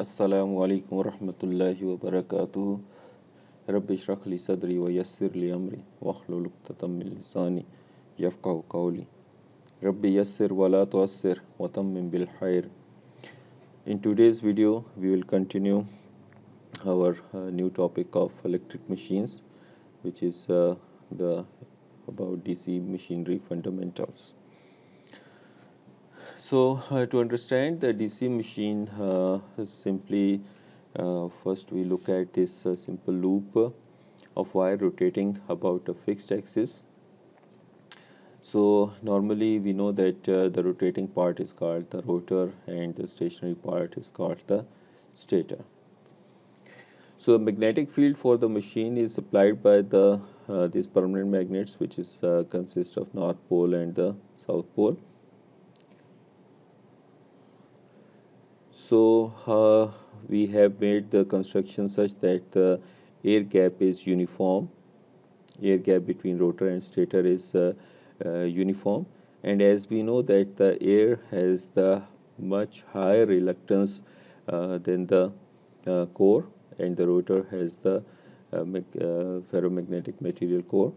Assalamu alaikum wa rahmatullahi wa barakatuh. Rabbi shrah li sadri wa yassir li amri wahlul uqdatam min lisani yafqahu qawli. Rabbi yassir wa la tuassir wa tammim bil khair. In today's video, we will continue our new topic of electric machines, which is the about DC machinery fundamentals. So to understand the DC machine, simply first we look at this simple loop of wire rotating about a fixed axis. So normally we know that the rotating part is called the rotor and the stationary part is called the stator. So the magnetic field for the machine is supplied by the these permanent magnets, which is consist of North Pole and the South Pole. So we have made the construction such that the air gap is uniform. Air gap between rotor and stator is uniform, and as we know that the air has the much higher reluctance than the core, and the rotor has the ferromagnetic material core.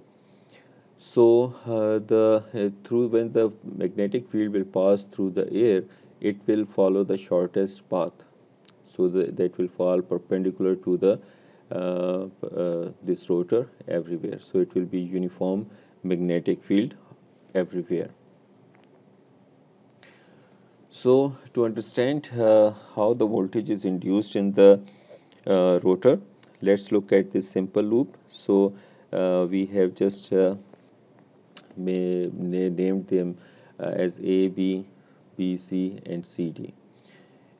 So through when the magnetic field will pass through the air, it will follow the shortest path, so that will fall perpendicular to the this rotor everywhere. So it will be uniform magnetic field everywhere. So to understand how the voltage is induced in the rotor, let's look at this simple loop. So we have just named them as A, B, B, C and C, D.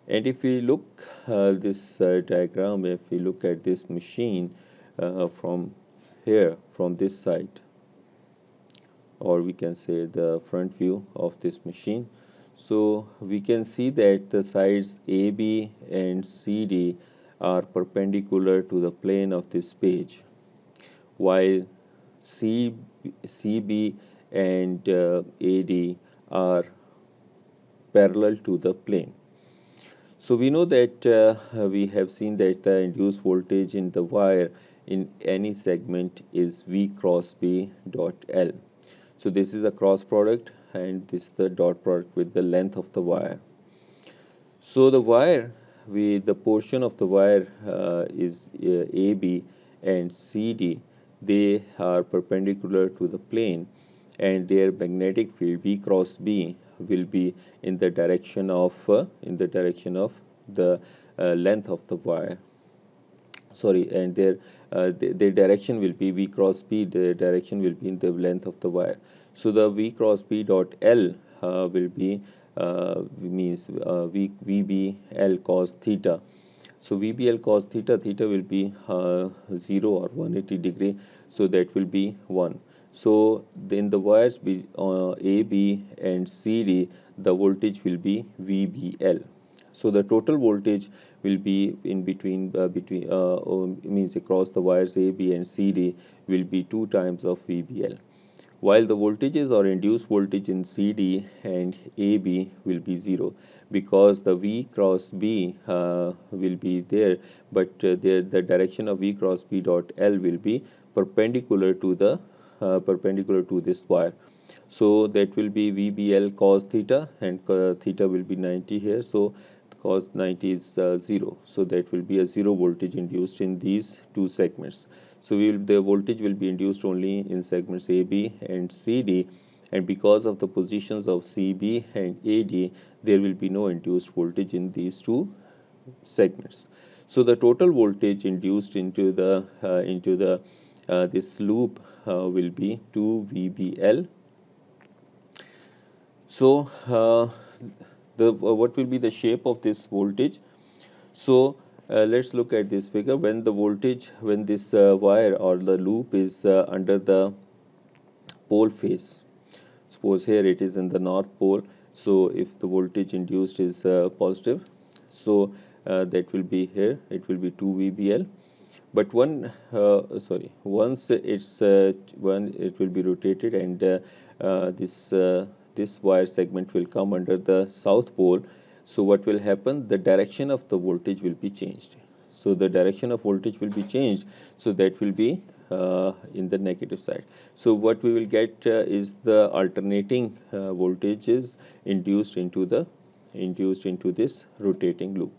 And if we look this diagram, if we look at this machine from here, from this side, or we can say the front view of this machine, so we can see that the sides AB and CD are perpendicular to the plane of this page, while CB and AD are parallel to the plane. So we know that we have seen that the induced voltage in the wire in any segment is V cross B dot L. So this is a cross product and this is the dot product with the length of the wire. So the wire, the portion of the wire is AB and CD. They are perpendicular to the plane, and their magnetic field V cross B will be in the direction of the length of the wire. Sorry, and their direction will be V cross B. The direction will be in the length of the wire. So the V cross B dot L will be means VBL cos theta. So VBL cos theta, theta will be 0 or 180 degree, so that will be 1. So then the wires be A, B and CD, the voltage will be VBL. So the total voltage will be in between means across the wires A, B and CD will be 2 times of VBL. While the voltages or induced voltage in CD and AB will be 0, because the V cross B will be there, but the direction of V cross B dot L will be perpendicular to this wire. So that will be VBL cos theta, and theta will be 90 here. So cos 90 is 0. So that will be a 0 voltage induced in these two segments. So the voltage will be induced only in segments AB and CD, and because of the positions of CB and AD, there will be no induced voltage in these two segments. So the total voltage induced into this loop will be 2 VBL. So what will be the shape of this voltage? So let's look at this figure. When this wire or the loop is under the pole face, suppose here it is in the north pole. So if the voltage induced is positive, so that will be here, it will be 2 VBL. But once it will be rotated, and this wire segment will come under the south pole, So what will happen? The direction of the voltage will be changed. So the direction of voltage will be changed. So that will be in the negative side. So what we will get is the alternating voltages induced into this rotating loop.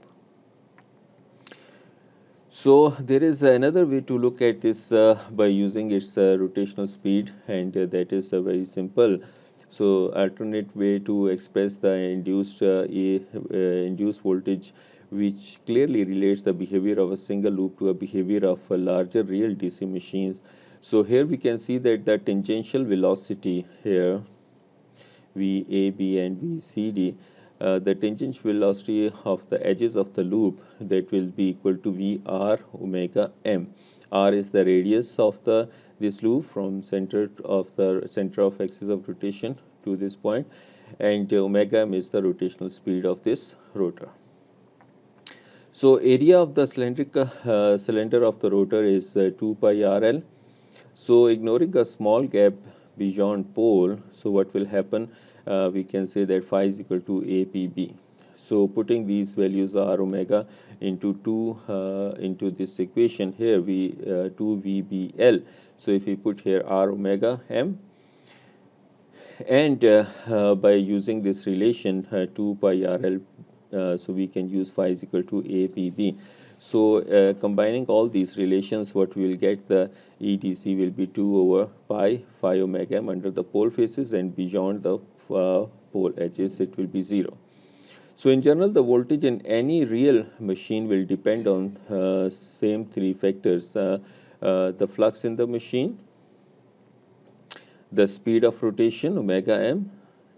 So there is another way to look at this by using its rotational speed, and that is very simple. So alternate way to express the induced voltage, which clearly relates the behavior of a single loop to a behavior of a larger real DC machines. So here we can see that the tangential velocity here, VA, B, and VCD, the tangential velocity of the edges of the loop, that will be equal to VR omega m. R is the radius of this loop from center of axis of rotation to this point, and omega m is the rotational speed of this rotor. So area of the cylinder of the rotor is 2 pi RL. So ignoring a small gap beyond pole, so what will happen? We can say that phi is equal to APB. So putting these values R omega into this equation here, 2 VBL. So if we put here R omega m, and by using this relation 2 pi RL, so we can use phi is equal to APB. So combining all these relations, what we will get, the EDC will be 2 over pi phi omega m under the pole faces, and beyond the pole edges it will be 0. So in general, the voltage in any real machine will depend on same three factors: the flux in the machine, the speed of rotation omega m,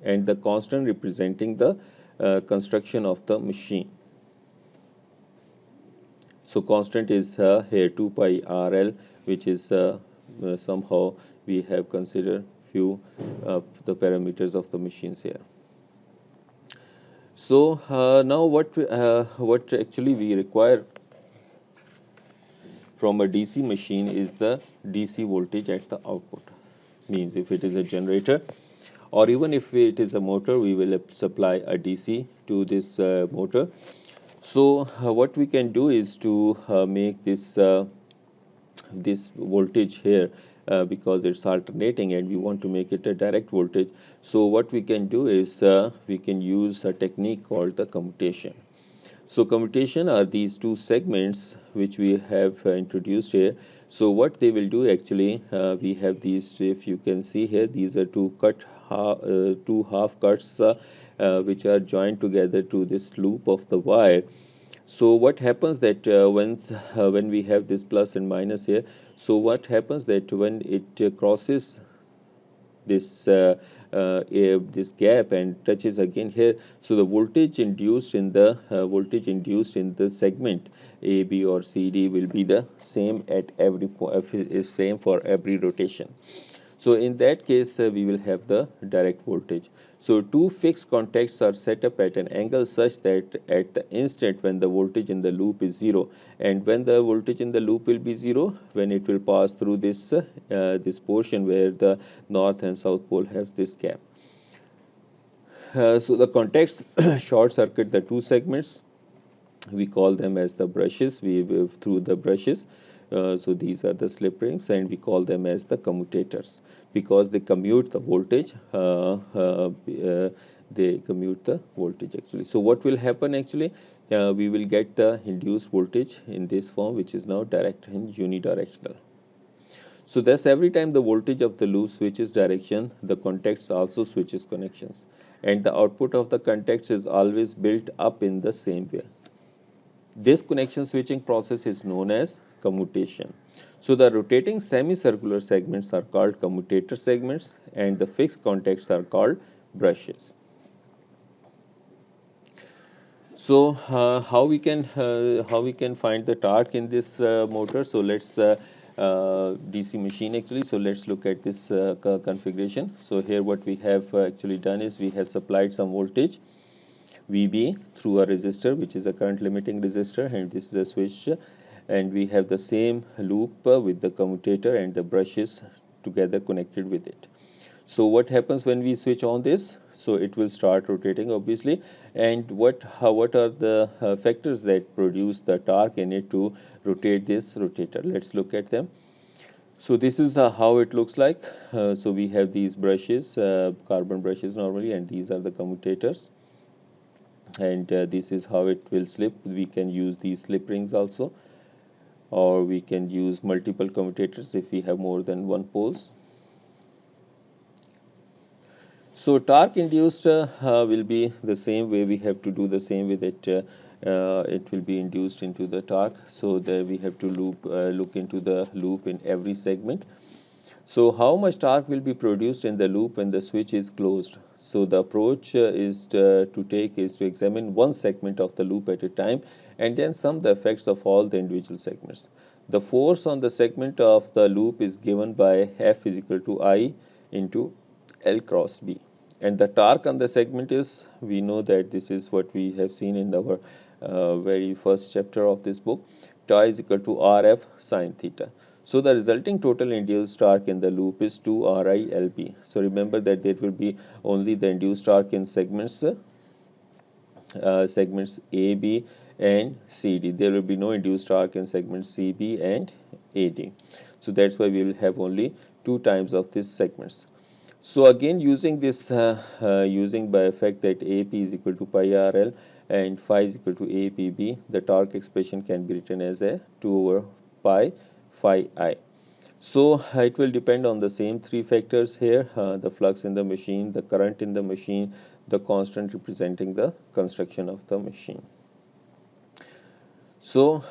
and the constant representing the construction of the machine. So constant is here 2 pi RL, which is somehow we have considered few the parameters of the machines here. So now what actually we require from a DC machine is the DC voltage at the output. Means if it is a generator, or even if it is a motor, we will supply a DC to this motor. So what we can do is to make this voltage here, because it's alternating and we want to make it a direct voltage. So what we can do is we can use a technique called the commutation. So commutation are these two segments which we have introduced here. So what they will do actually, we have these, if you can see here, these are two half cuts which are joined together to this loop of the wire. So what happens that when we have this plus and minus here, so what happens that when it crosses this gap and touches again here, so the voltage induced in the segment A, B, or C, D will be the same at every point, is same for every rotation. So in that case, we will have the direct voltage. So two fixed contacts are set up at an angle such that at the instant when the voltage in the loop is 0, and when the voltage in the loop will be 0, when it will pass through this portion where the north and south pole has this gap. So the contacts short circuit the two segments. We call them as the brushes. We wave through the brushes. So these are the slip rings, and we call them as the commutators because they commute the voltage. They commute the voltage actually. So what will happen actually? We will get the induced voltage in this form, which is now direct and unidirectional. So thus every time the voltage of the loop switches direction, the contacts also switches connections, and the output of the contacts is always built up in the same way. This connection switching process is known as commutation. So the rotating semicircular segments are called commutator segments, and the fixed contacts are called brushes. So how we can find the torque in this motor? So let's DC machine actually. So let's look at this configuration. So here what we have actually done is we have supplied some voltage VB through a resistor, which is a current limiting resistor, and this is a switch, and we have the same loop with the commutator and the brushes together connected with it. So what happens when we switch on this? So it will start rotating, obviously. And what are the factors that produce the torque in it to rotate this rotator? Let's look at them. So this is how it looks like. So we have these brushes, carbon brushes normally, and these are the commutators. And this is how it will slip. We can use these slip rings also, or we can use multiple commutators if we have more than one poles. So torque induced will be the same way. We have to do the same with it. It will be induced into the torque. So there we have to look into the loop in every segment. So how much torque will be produced in the loop when the switch is closed? So the approach is to examine one segment of the loop at a time and then sum the effects of all the individual segments. The force on the segment of the loop is given by F is equal to I into L cross B. And the torque on the segment is, we know that this is what we have seen in our very first chapter of this book. Tau is equal to RF sine theta. So the resulting total induced torque in the loop is 2RILB. So remember that there will be only the induced torque in segments A, B and CD. There will be no induced torque in segments C, B and AD. So that's why we will have only 2 times of these segments. So again, using this, using by effect that AP is equal to pi RL and phi is equal to APB, the torque expression can be written as a 2 over pi phi I. So it will depend on the same 3 factors here, the flux in the machine, the current in the machine, the constant representing the construction of the machine. So,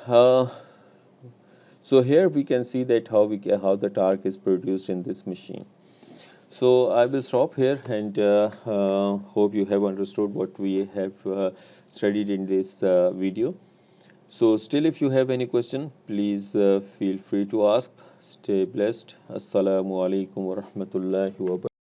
so here we can see that how the torque is produced in this machine. So I will stop here and hope you have understood what we have studied in this video. So still, if you have any question, please feel free to ask. Stay blessed. Assalamu alaikum wa rahmatullahi wa barakatuh.